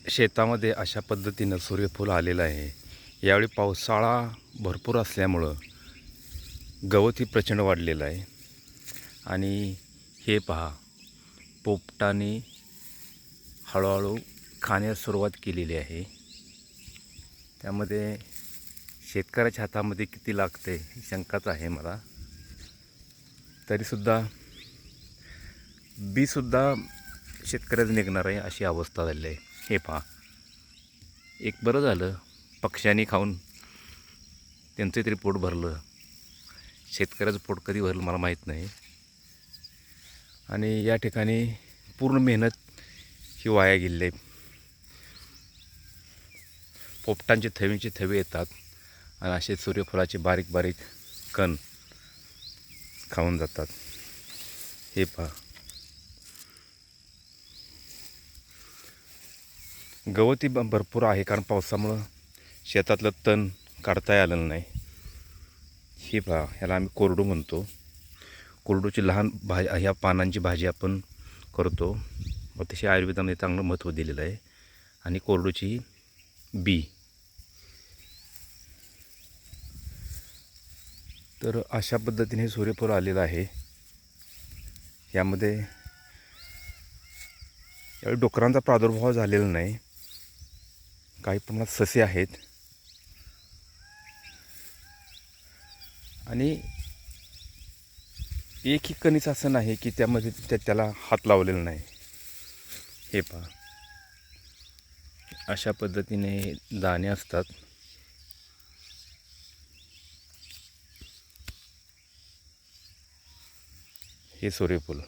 शेतामध्ये अशा पद्धतीनं सूर्यफूल आलेलं आहे. यावेळी पावसाळा भरपूर असल्यामुळं गवतही प्रचंड वाढलेलं आहे. आणि हे पहा, पोपटाने हळूहळू खाण्यास सुरुवात केलेली आहे. त्यामध्ये शेतकऱ्याच्या हातामध्ये किती लागते ही शंकाच आहे मला. तरीसुद्धा बीसुद्धा शेतकऱ्याचं निघणार आहे अशी अवस्था झालेली आहे. हे पहा, एक बरं झालं पक्ष्यांनी खाऊन त्यांचं तरी पोट भरलं. शेतकऱ्याचं पोट कधी भरलं मला माहीत नाही. आणि या ठिकाणी पूर्ण मेहनत ही वाया गेली आहे. पोपटांचे थवींचे थवे येतात आणि असे सूर्यफुलाचे बारीक बारीक कण खाऊन जातात. हे पहा, गवती भरपूर आहे कारण पावसामुळं शेतातलं तण काढता आलेलं नाही. हे पहा, ह्याला आम्ही कोरडू म्हणतो. कोरडूची लहान ह्या पानांची भाजी आपण करतो. अतिशय आयुर्वेदामध्ये चांगलं महत्त्व दिलेलं आहे. आणि कोरडूची बी. तर अशा पद्धतीने हे सूर्यफूल आलेलं आहे. यामध्ये यावेळी डुकरांचा प्रादुर्भाव झालेला नाही. काही प्रमाणात ससे आहेत. आणि एकही कणीस असं नाही की त्यामध्ये त्याला हात लावलेला नाही. हे पहा, अशा पद्धतीने दाणे असतात. हे सूर्यफूल